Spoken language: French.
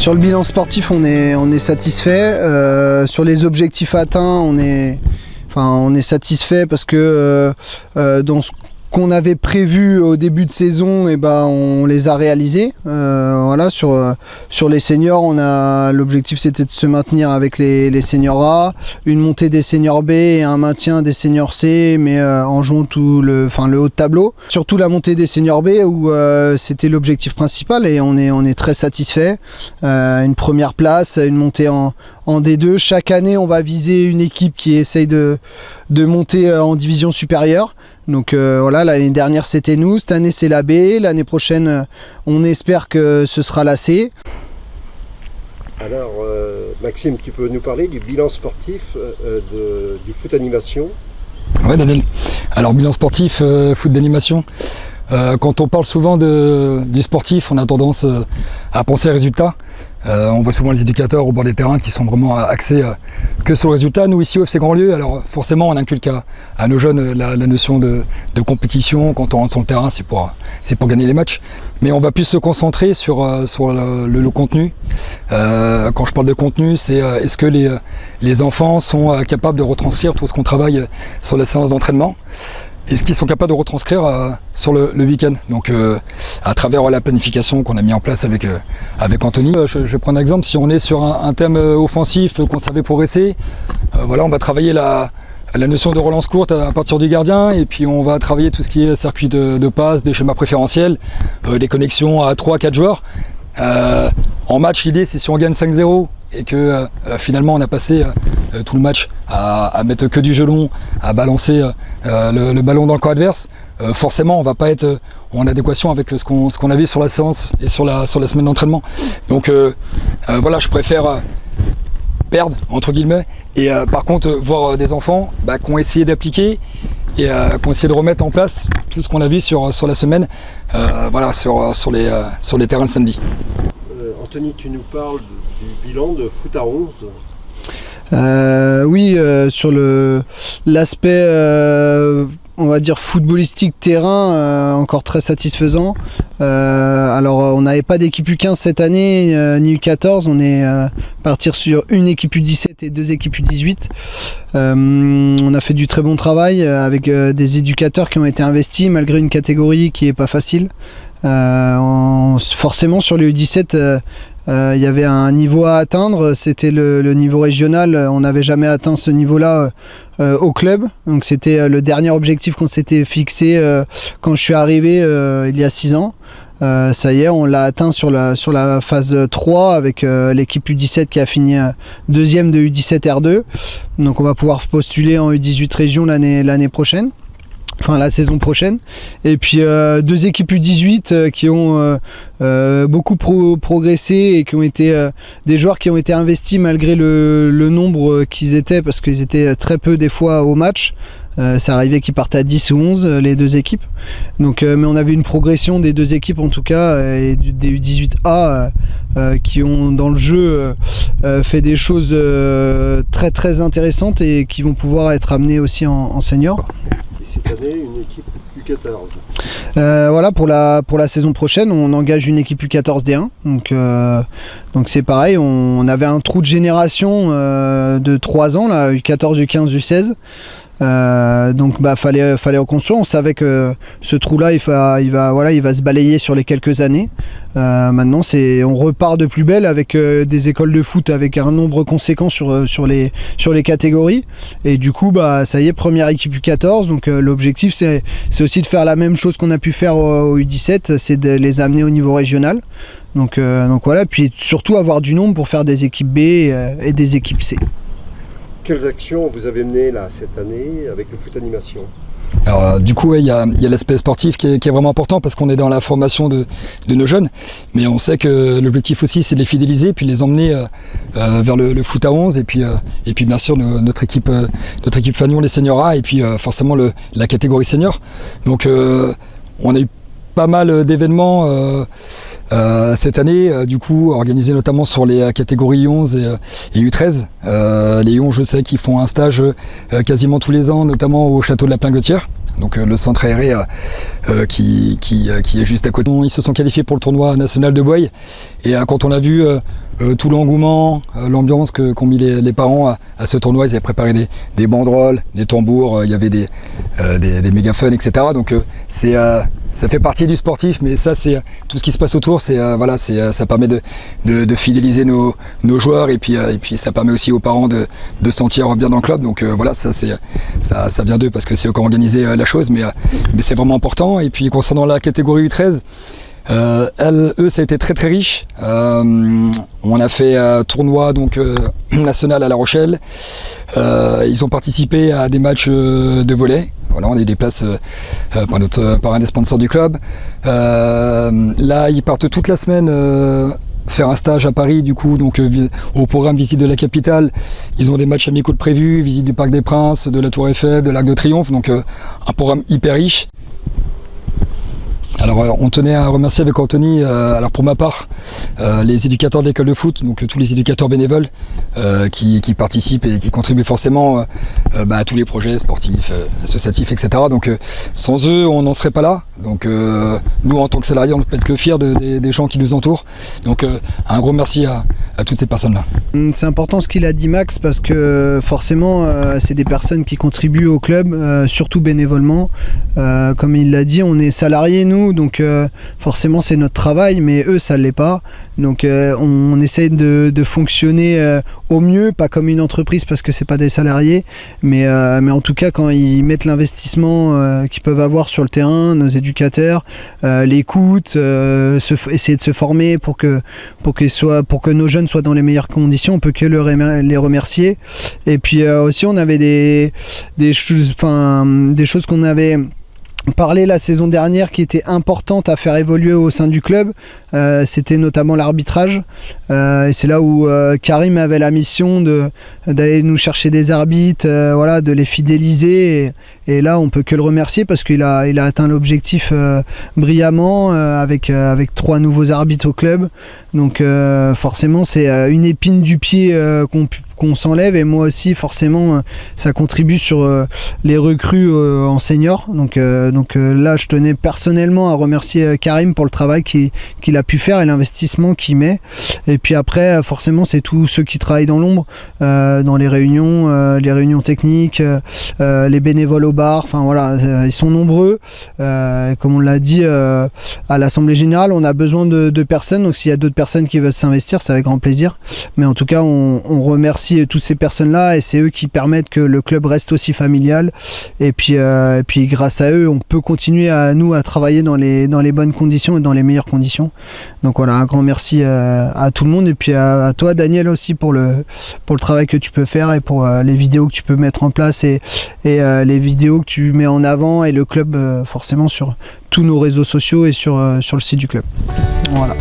Sur le bilan sportif, on est satisfait. Sur les objectifs atteints, on est satisfait parce que dans ce qu'on avait prévu au début de saison, on les a réalisés. Voilà, sur les seniors, l'objectif c'était de se maintenir avec les seniors A, une montée des seniors B et un maintien des seniors C, mais en jouant le haut de tableau. Surtout la montée des seniors B où c'était l'objectif principal et on est très satisfait. Une première place, une montée en D2. Chaque année, on va viser une équipe qui essaye de monter en division supérieure. Donc voilà, l'année dernière c'était nous, cette année c'est la B, l'année prochaine on espère que ce sera la C. Alors Maxime, tu peux nous parler du bilan sportif du foot animation? Ouais Daniel, alors bilan sportif, foot d'animation. Quand on parle souvent du sportif, on a tendance à penser aux résultats. On voit souvent les éducateurs au bord des terrains qui sont vraiment axés que sur le résultat. Nous ici au FC Grandlieu, alors forcément on inculque à nos jeunes la notion de compétition. Quand on rentre sur le terrain, c'est pour gagner les matchs. Mais on va plus se concentrer sur le contenu. Quand je parle de contenu, c'est est-ce que les enfants sont capables de retranscrire tout ce qu'on travaille sur la séance d'entraînement et ce qu'ils sont capables de retranscrire sur le week-end. Donc à travers la planification qu'on a mis en place avec Anthony. Je vais prendre un exemple, si on est sur un thème offensif qu'on savait progresser, voilà, on va travailler la notion de relance courte à partir du gardien et puis on va travailler tout ce qui est circuit de passe, des schémas préférentiels, des connexions à 3-4 joueurs. En match, l'idée c'est si on gagne 5-0 et que finalement on a passé tout le match à mettre que du gelon, à balancer le ballon dans le camp adverse, forcément on va pas être en adéquation avec ce qu'on a vu sur la séance et sur la semaine d'entraînement. Donc voilà, je préfère perdre entre guillemets et par contre voir des enfants qui ont essayé d'appliquer et qui ont essayé de remettre en place tout ce qu'on a vu sur la semaine, voilà, sur les terrains de samedi. Anthony, tu nous parles du bilan de foot à 11. Oui, sur l'aspect on va dire footballistique terrain, encore très satisfaisant. Alors on n'avait pas d'équipe U15 cette année, ni U14, on est parti sur une équipe U17 et 2 équipes U18. On a fait du très bon travail avec des éducateurs qui ont été investis malgré une catégorie qui n'est pas facile. Forcément sur les U17 il y avait un niveau à atteindre, c'était le niveau régional, on n'avait jamais atteint ce niveau-là au club, donc c'était le dernier objectif qu'on s'était fixé quand je suis arrivé il y a 6 ans. Ça y est, on l'a atteint sur la phase 3 avec l'équipe U17 qui a fini deuxième de U17 R2, donc on va pouvoir postuler en U18 région l'année prochaine. Enfin la saison prochaine, et puis 2 équipes U18 qui ont beaucoup progressé et qui ont été des joueurs qui ont été investis malgré le nombre qu'ils étaient, parce qu'ils étaient très peu des fois au match. Ça arrivait qu'ils partent à 10 ou 11 les 2 équipes, donc, mais on avait une progression des 2 équipes en tout cas, et des U18A qui ont dans le jeu fait des choses très très intéressantes et qui vont pouvoir être amenées aussi en senior. Cette année, une équipe U14. Voilà, pour la saison prochaine, on engage une équipe U14 D1. Donc c'est pareil, on avait un trou de génération de 3 ans, là, U14, U15, U16. Donc fallait reconstruire. On savait que ce trou-là, il va se balayer sur les quelques années. Maintenant, on repart de plus belle avec des écoles de foot avec un nombre conséquent sur les catégories. Et du coup, ça y est, première équipe U14. Donc l'objectif, c'est aussi de faire la même chose qu'on a pu faire au U17, c'est de les amener au niveau régional. Donc voilà, puis surtout avoir du nombre pour faire des équipes B et des équipes C. Quelles actions vous avez menées là cette année avec le foot animation? Alors du coup, il y a l'aspect sportif qui est vraiment important parce qu'on est dans la formation de nos jeunes, mais on sait que l'objectif aussi c'est de les fidéliser puis les emmener vers le foot à 11 et puis bien sûr notre équipe Fagnon, les seniors A et puis forcément la catégorie senior. Donc on a eu pas mal d'événements cette année, du coup organisés notamment sur les catégories 11 et U13. Les 11, je sais qu'ils font un stage quasiment tous les ans, notamment au château de la Plain-Gauthière, donc le centre aéré qui est juste à côté. Ils se sont qualifiés pour le tournoi national de Boye, et quand on a vu tout l'engouement, l'ambiance qu'ont mis les parents à ce tournoi. Ils avaient préparé des banderoles, des tambours, il y avait des mégaphones, etc. Donc ça fait partie du sportif, mais ça c'est tout ce qui se passe autour, ça permet de fidéliser nos joueurs et puis ça permet aussi aux parents de se sentir bien dans le club. Donc ça vient d'eux parce que c'est eux qui ont organisé la chose, mais c'est vraiment important. Et puis concernant la catégorie U13, eux ça a été très très riche. On a fait tournoi national à La Rochelle. Ils ont participé à des matchs de volley. Voilà, on a eu des places par un des sponsors du club. Là, ils partent toute la semaine faire un stage à Paris, du coup, au programme visite de la capitale. Ils ont des matchs amicaux de prévus, visite du Parc des Princes, de la Tour Eiffel, de l'Arc de Triomphe, donc un programme hyper riche. Alors on tenait à remercier avec Anthony, alors pour ma part, les éducateurs de l'école de foot, donc tous les éducateurs bénévoles qui participent et qui contribuent forcément à tous les projets sportifs, associatifs, etc. Donc sans eux, on n'en serait pas là. Donc nous, en tant que salariés, on ne peut être que fiers des gens qui nous entourent. Donc un gros merci à toutes ces personnes-là. C'est important ce qu'il a dit Max, parce que forcément, c'est des personnes qui contribuent au club, surtout bénévolement. Comme il l'a dit, on est salariés nous, donc forcément c'est notre travail, mais eux ça ne l'est pas. Donc on essaie de fonctionner au mieux, pas comme une entreprise parce que c'est pas des salariés, mais en tout cas quand ils mettent l'investissement qu'ils peuvent avoir sur le terrain, nos éducateurs, l'écoute, essayer de se former pour que nos jeunes soient dans les meilleures conditions, on peut que les remercier. Et puis aussi on avait des choses qu'on avait parlé la saison dernière qui était importante à faire évoluer au sein du club, c'était notamment l'arbitrage, et c'est là où Karim avait la mission d'aller nous chercher des arbitres, de les fidéliser, et là on peut que le remercier parce qu'il a atteint l'objectif brillamment, avec 3 nouveaux arbitres au club. Donc forcément c'est une épine du pied qu'on s'enlève, et moi aussi forcément ça contribue sur les recrues en senior. Donc là je tenais personnellement à remercier Karim pour le travail qu'il a pu faire et l'investissement qu'il met. Et puis après forcément c'est tous ceux qui travaillent dans l'ombre, dans les réunions techniques, les bénévoles au bar, ils sont nombreux. Comme on l'a dit à l'Assemblée Générale, on a besoin de personnes, donc s'il y a d'autres personnes qui veulent s'investir, c'est avec grand plaisir. Mais en tout cas on remercie toutes ces personnes-là, et c'est eux qui permettent que le club reste aussi familial. Et puis grâce à eux, on peut continuer à travailler dans les bonnes conditions et dans les meilleures conditions. Donc voilà, un grand merci à tout le monde, et puis à toi Daniel aussi pour le travail que tu peux faire, et pour les vidéos que tu peux mettre en place, et les vidéos que tu mets en avant, et le club forcément sur tous nos réseaux sociaux et sur le site du club. Voilà.